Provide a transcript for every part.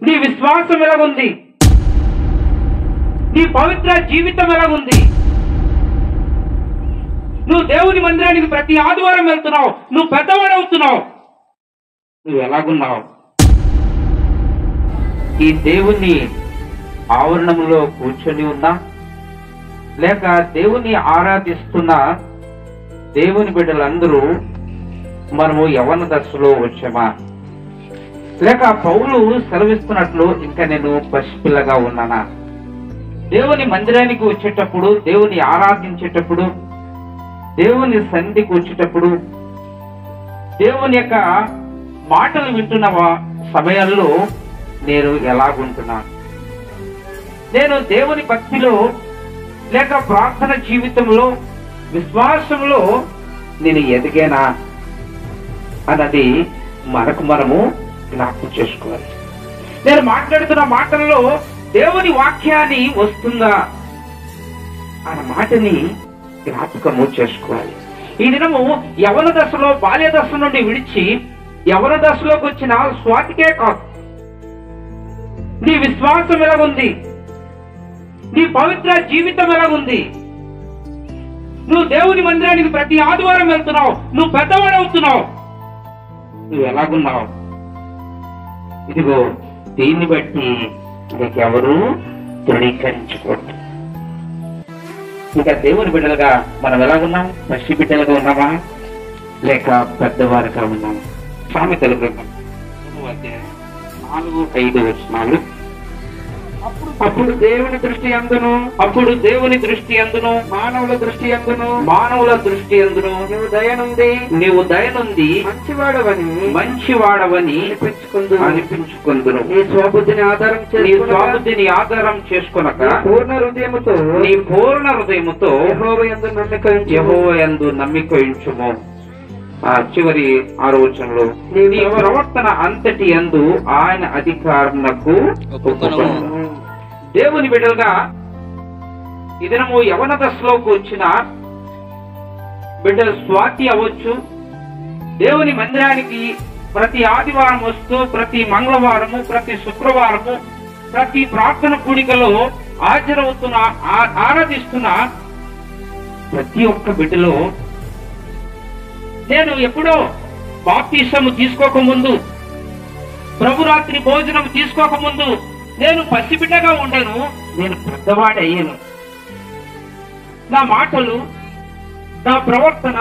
నీ విశ్వాసం ఎలాగుంది? నీ పవిత్ర జీవితం ఎలాగుంది? నువ్వు దేవుని మందిరానికి ప్రతి ఆదివారం వెళ్తున్నావు, నువ్వు పెద్దవాడు అవుతున్నావు, నువ్వు ఎలాగున్నావు? ఈ దేవుని ఆవరణంలో కూర్చొని ఉన్నా, లేక దేవుని ఆరాధిస్తున్న దేవుని బిడ్డలందరూ మనము యవ్వన దశలో వచ్చామా? లేక పౌలు సెలవిస్తున్నట్లు ఇంకా నేను పసిపిల్లగా ఉన్నానా? దేవుని మందిరానికి వచ్చేటప్పుడు, దేవుని ఆరాధించేటప్పుడు, దేవుని సన్నిధికి వచ్చేటప్పుడు, దేవుని యొక్క మాటలు వింటున్న సమయాల్లో నేను ఎలాగుంటున్నాను? నేను దేవుని భక్తిలో లేక ప్రార్థన జీవితంలో, విశ్వాసంలో నేను ఎదిగేనా అన్నది మనము జ్ఞాపకం చేసుకోవాలి. నేను మాట్లాడుతున్న మాటల్లో దేవుని వాక్యాన్ని వస్తుందా అన్న మాటని జ్ఞాపకము చేసుకోవాలి. ఈ దినము యవన దశలో, బాల్య దశ నుండి విడిచి యవన దశలోకి వచ్చిన స్వాతికే కాదు, నీ విశ్వాసం ఎలాగుంది? నీ పవిత్ర జీవితం ఎలాగుంది? నువ్వు దేవుని మందిరానికి ప్రతి ఆదివారం వెళ్తున్నావు, నువ్వు పెద్దవాడు అవుతున్నావు, నువ్వు ఎలాగున్నావు? ఇదిగో దీన్ని బట్టి నీకెవరు తృణీకరించకూడదు. ఇంకా దేవుని బిడ్డలుగా మనం ఎలాగున్నాం? పసి బిడ్డలుగా ఉన్నామా లేక పెద్దవారుగా ఉన్నామా? సామెతల గ్రంథం 4:5 వచనాలు. అప్పుడు దేవుని దృష్టి అందును మానవుల దృష్టి అందును నీవు దయనుంది మంచివాడవని అనిపించుకుందును. నీ స్వబుద్ధిని ఆధారం చేసుకొనక నీ పూర్ణ హృదయముతో యెహోవా యందు నమ్మిక ఉంచుము. చివరి 6వ వచనంలో నీ ప్రవర్తన అంతటి యందు ఆయన అధికారమునకు ఒప్పుకొను. దేవుని బిడ్డలుగా ఈ దినము యవన దశలోకి వచ్చిన బిడ్డలు స్వాతి అవ్వచ్చు, దేవుని మందిరానికి ప్రతి ఆదివారం వస్తూ, ప్రతి మంగళవారము, ప్రతి శుక్రవారము, ప్రతి ప్రార్థన కూడికలో హాజరవుతున్న, ఆరాధిస్తున్న ప్రతి ఒక్క బిడ్డలో నేను ఎప్పుడో బాప్తిసము తీసుకోకముందు, ప్రభురాత్రి భోజనం తీసుకోకముందు నేను పసిబిడ్డగా ఉండను, నేను పెద్దవాడయ్యాను. నా మాటలు, నా ప్రవర్తన,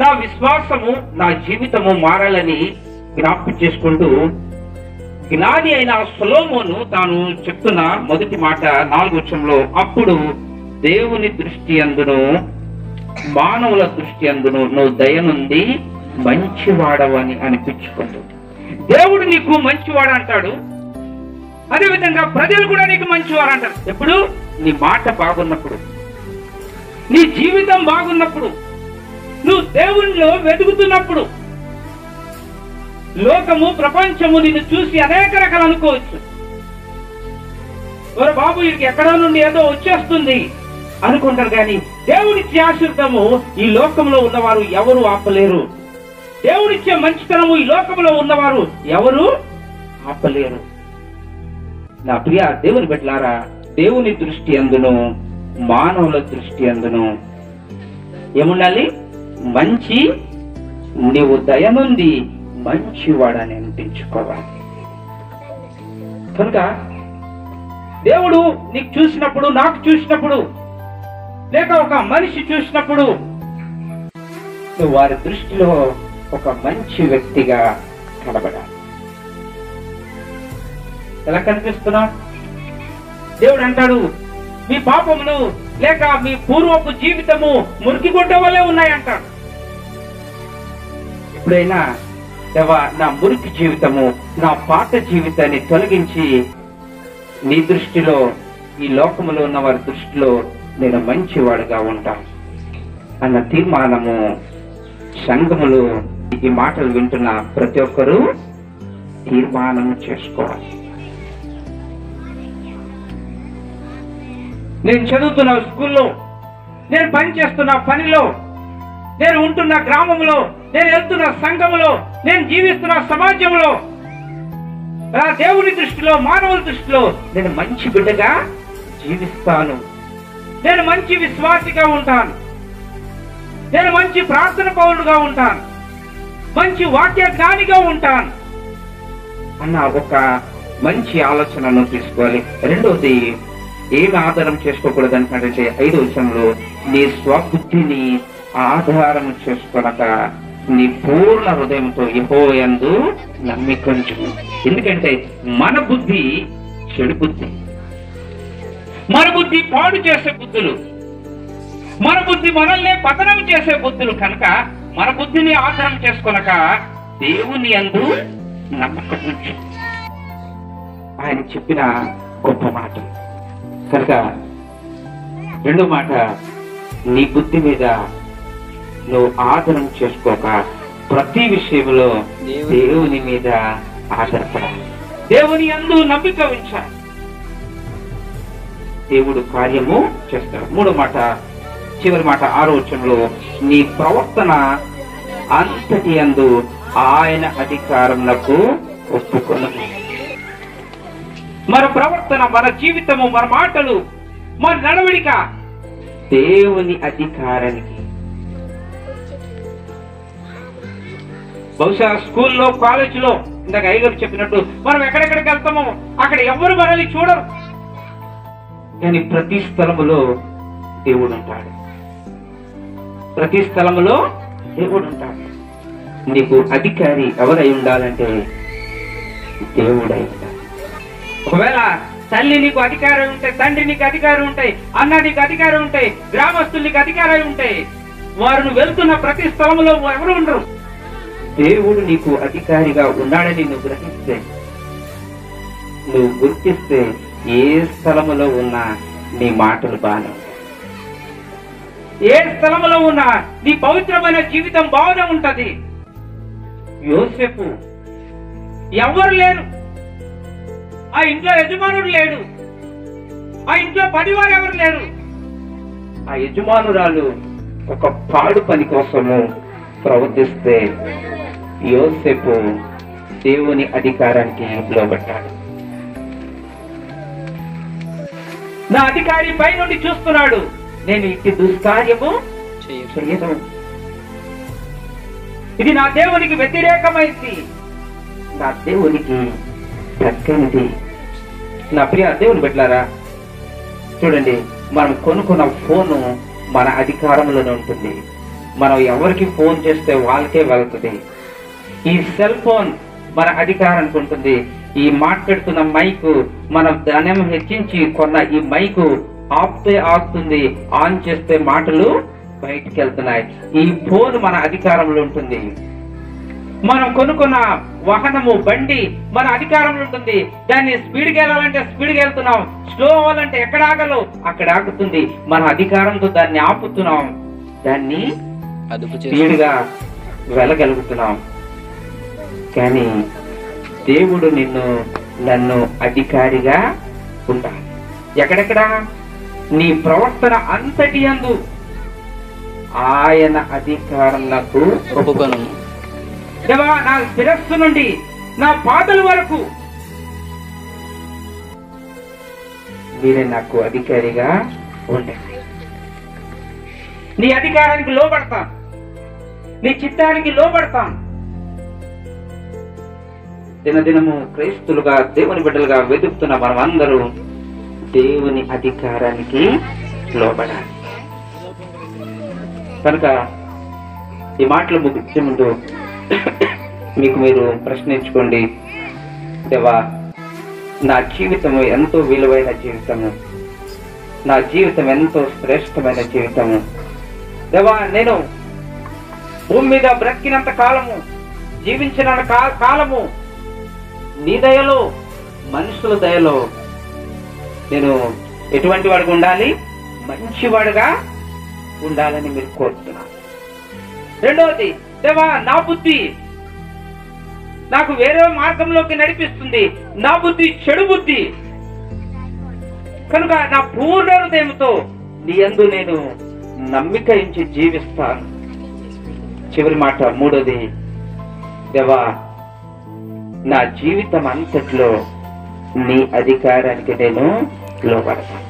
నా విశ్వాసము, నా జీవితము మారాలని జ్ఞాపకం చేసుకుంటూ జ్ఞాని అయిన సొలొమోను తాను చెప్తున్న మొదటి మాట 4వ వచనంలో అప్పుడు దేవుని దృష్టి అందును మానవుల దృష్టి అందును నువ్వు దయనుంది మంచివాడవని అనిపించుకుంటూ. దేవుడు నీకు మంచివాడు అంటాడు, అదేవిధంగా ప్రజలు కూడా నీకు మంచివారు అంటారు. ఎప్పుడు? నీ మాట బాగున్నప్పుడు, నీ జీవితం బాగున్నప్పుడు, నువ్వు దేవునిలో వెతుకుతున్నప్పుడు. లోకము, ప్రపంచము నిన్ను చూసి అనేక రకాలు అనుకోవచ్చు. ఓ బాబు, వీరికి ఎక్కడో నుండి ఏదో వచ్చేస్తుంది అనుకుంటారు. కానీ దేవుడిచ్చే ఆశీర్వాదము ఈ లోకంలో ఉన్నవారు ఎవరు ఆపలేరు. దేవుడిచ్చే మంచితనము ఈ లోకంలో ఉన్నవారు ఎవరు ఆపలేరు. నా ప్రియ దేవుని బిడ్డలారా, దేవుని దృష్టి అందును మానవుల దృష్టి అందును ఏముండాలి? మంచి, నీవు దయనుంది మంచివాడని అనిపించుకోవాలి. కనుక దేవుడు నీకు చూసినప్పుడు, నాకు చూసినప్పుడు, లేక ఒక మనిషి చూసినప్పుడు నువ్వు వారి దృష్టిలో ఒక మంచి వ్యక్తిగా కనబడాలి. ఎలా కనిపిస్తున్నావు? దేవుడు అంటాడు, మీ పాపములు లేక మీ పూర్వపు జీవితము మురికి గుడ్డ వల్లే ఉన్నాయంటాడు. ఎప్పుడైనా దేవా, నా మురికి జీవితము, నా పాత జీవితాన్ని తొలగించి నీ దృష్టిలో, ఈ లోకములో ఉన్న వారి దృష్టిలో నేను మంచివాడుగా ఉంటాను అన్న తీర్మానము సంఘములో ఈ మాటలు వింటున్న ప్రతి ఒక్కరూ తీర్మానం చేసుకోవాలి. నేను చదువుతున్న స్కూల్లో, నేను పనిచేస్తున్న పనిలో, నేను ఉంటున్న గ్రామంలో, నేను వెళ్తున్న సంఘంలో, నేను జీవిస్తున్న సమాజంలో దేవుని దృష్టిలో, మానవుల దృష్టిలో నేను మంచి బిడ్డగా జీవిస్తాను, నేను మంచి విశ్వాసిగా ఉంటాను, నేను మంచి ప్రార్థన పౌరుడుగా ఉంటాను, మంచి వాక్య జ్ఞానిగా ఉంటాను అన్న ఒక మంచి ఆలోచనను తీసుకోవాలి. రెండోది, ఏమి ఆధారం చేసుకోకూడదు అంటే 5వ వచనంలో, నీ స్వబుద్ధిని ఆధారం చేసుకొనక నీ పూర్ణ హృదయంతో యెహోవా యందు నమ్మిక ఉంచుము. ఎందుకంటే మన బుద్ధి చెడు బుద్ధి, మన బుద్ధి పాడు చేసే బుద్ధులు, మన బుద్ధి మనల్ని పతనం చేసే బుద్ధులు కనుక మన బుద్ధిని ఆధారం చేసుకొనక దేవుని యందు నమ్మకం ఉంచు. ఆయన చెప్పిన గొప్ప మాట కనుక రెండో మాట, నీ బుద్ధి మీద నువ్వు ఆధారం చేసుకోక ప్రతి విషయంలో దేవుని మీద ఆధారపడాలి, దేవుని యందు నమ్మిక ఉంచాలి, దేవుడు కార్యము చేస్తాడు. మూడో మాట, చివరి మాట 6వ వచనంలో, నీ ప్రవర్తన అంతటి యందు ఆయన అధికారములకు ఒప్పుకొనము. మన ప్రవర్తన, మన జీవితము, మన మాటలు, మన నడవడిక దేవుని అధికారానికి. బహుశా స్కూల్లో, కాలేజీలో ఇందాక అయ్యగారు చెప్పినట్టు మనం ఎక్కడెక్కడికి వెళ్తామో అక్కడ ఎవరు మనల్ని చూడరు, కానీ ప్రతి స్థలములో దేవుడు ఉంటాడు, ప్రతి స్థలములో దేవుడు ఉంటాడు. నీకు అధికారి ఎవరై ఉండాలంటే దేవుడై ఉండాలి. ఒకవేళ తల్లి నీకు అధికారం ఉంటే, తండ్రి నీకు అధికారం ఉంటాయి, అన్న నీకు అధికారం ఉంటాయి, గ్రామస్తులు నీకు అధికారం ఉంటాయి, వారు వెళ్తున్న ప్రతి స్థలంలో ఎవరు ఉండరు. దేవుడు నీకు అధికారిగా ఉన్నాడని నువ్వు గ్రహిస్తే, నువ్వు గుర్తిస్తే, ఏ స్థలములో ఉన్నా నీ మాటలు బాగానే ఉంటాయి, ఏ స్థలములో ఉన్నా నీ పవిత్రమైన జీవితం బాగానే ఉంటది. యోసేపు ఎవరు లేరు, ఆ ఇంట్లో యజమానుడు లేడు, ఆ ఇంట్లో పనివారు ఎవరు లేరు, ఆ యజమానురాలు ఒక పాడు పని కోసము ప్రవర్తిస్తే యోసేపు దేవుని అధికారానికి లోబడ్డాడు. నా అధికారి పై నుండి చూస్తున్నాడు, నేను ఇట్టి దుష్కార్యము చేయను, ఇది నా దేవునికి వ్యతిరేకమైంది, నా దేవునికి తగ్గనిది. నా ప్రియ దేవుని బిడ్డలారా, చూడండి, మనం కొనుక్కున్న ఫోను మన అధికారంలోనే ఉంటుంది, మనం ఎవరికి ఫోన్ చేస్తే వాళ్ళకే వెళ్తుంది. ఈ సెల్ ఫోన్ మన అధికారానికి ఉంటుంది. ఈ మాట్లాడుతున్న మైకు మనం ధనం హెచ్చించి కొన్న ఈ మైకు ఆపితే ఆగుతుంది, ఆన్ చేస్తే మాటలు బయటికి వెళ్తున్నాయి. ఈ ఫోన్ మన అధికారంలో ఉంటుంది. మనం కొనుక్కున్న వాహనము, బండి మన అధికారంలో ఉంటుంది. దాన్ని స్పీడ్కి వెళ్ళాలంటే స్పీడ్కి వెళ్తున్నాం, స్లో అవ్వాలంటే ఎక్కడ ఆగలో అక్కడ ఆగుతుంది. మన అధికారంతో దాన్ని ఆపుతున్నాం, దాన్ని స్పీడ్గా వెళ్ళగలుగుతున్నాం. కానీ దేవుడు నన్ను అధికారిగా ఉంటాడు. ఎక్కడెక్కడ? నీ ప్రవర్తన అంతటి యందు ఆయన అధికారులకు ఒప్పుకొను. దేవా, నా శిరస్సు నుండి నా పాదల వరకు మీరే నాకు అధికారిగా ఉండండి. నీ అధికారానికి లోబడతాను, నీ చిత్తానికి లోబడతాను. దినదినము క్రైస్తులుగా, దేవుని బిడ్డలుగా వెతుకుతున్న మనం అందరూ దేవుని అధికారానికి లోబడాలి. కనుక ఈ మాటలు ముగించే ముందు మీకు మీరు ప్రశ్నించుకోండి, దేవా, నా జీవితము ఎంతో విలువైన జీవితము, నా జీవితం ఎంతో శ్రేష్టమైన జీవితము. దేవా, నేను భూమి మీద బ్రతికినంత కాలము, జీవించినంత కాలము నీ దయలో, మనుషుల దయలో నేను ఎటువంటి వాడిగా ఉండాలి? మంచివాడుగా ఉండాలని మీరు కోరుతున్నారు. రెండవది, దేవా, నా బుద్ధి నాకు వేరే మార్గంలోకి నడిపిస్తుంది. నా బుద్ధి చెడు బుద్ధి కనుక నా పూర్ణ హృదయంతో నీ యందు నేను నమ్మిక ఉంచి జీవిస్తాను. చివరి మాట, మూడోది, దేవా, నా జీవితం అంతట్లో నీ అధికారానికి నేను లోబడతాను.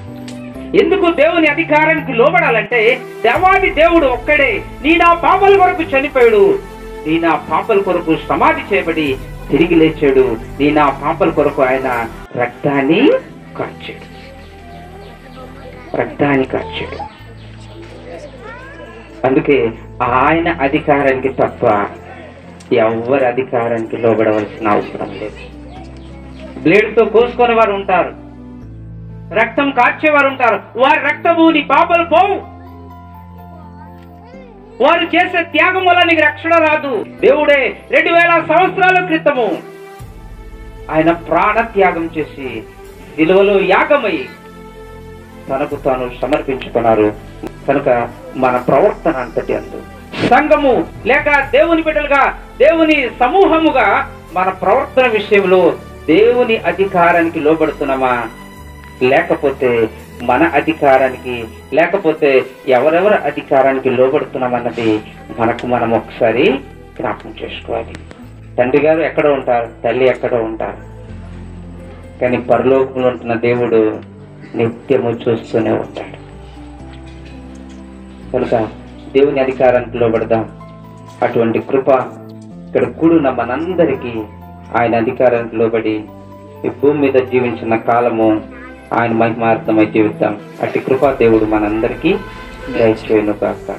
ఎందుకు దేవుని అధికారానికి లోబడాలంటే, దేవాది దేవుడు ఒక్కడే నీ నా పాపల కొరకు చనిపోయాడు, నీ నా పాపల కొరకు సమాధి చేయబడి తిరిగి లేచాడు, నీ నా పాపల కొరకు ఆయన రక్తాన్ని కార్చాడు. అందుకే ఆయన అధికారానికి తప్ప ఎవరి అధికారానికి లోబడవలసిన అవసరం లేదు. బ్లేడ్తో కోసుకొని వారు ఉంటారు, రక్తం కార్చేవారు ఉంటారు. వారి రక్తము నీ పాపలు పోవు. వారు చేసే త్యాగం వల్ల నీకు రక్షణ రాదు. దేవుడే 2000 సంవత్సరాల క్రితము ఆయన ప్రాణ త్యాగం చేసి విలువలో యాగమై తనకు తాను సమర్పించుకున్నారు. కనుక మన ప్రవర్తన అంతటి అందు సంఘము లేక దేవుని బిడ్డలుగా, దేవుని సమూహముగా మన ప్రవర్తన విషయంలో దేవుని అధికారానికి లోబడుతున్నామా, లేకపోతే మన అధికారానికి, లేకపోతే ఎవరెవరి అధికారానికి లోబడుతున్నామన్నది మనకు మనం ఒకసారి జ్ఞాపకం చేసుకోవాలి. తండ్రి గారు ఎక్కడో ఉంటారు, తల్లి ఎక్కడో ఉంటారు, కానీ పరలోకంలో ఉంటున్న దేవుడు నిత్యము చూస్తూనే ఉంటాడు. కనుక దేవుని అధికారానికి లోబడదాం. అటువంటి కృప ఇక్కడ కూడిన మనందరికీ ఆయన అధికారానికి లోబడి ఈ భూమి మీద జీవించిన కాలము ఆయన మహిమార్థమై జీవిద్దాం. అట్టి కృపా దేవుడు మనందరికీ దయచేయును గాక.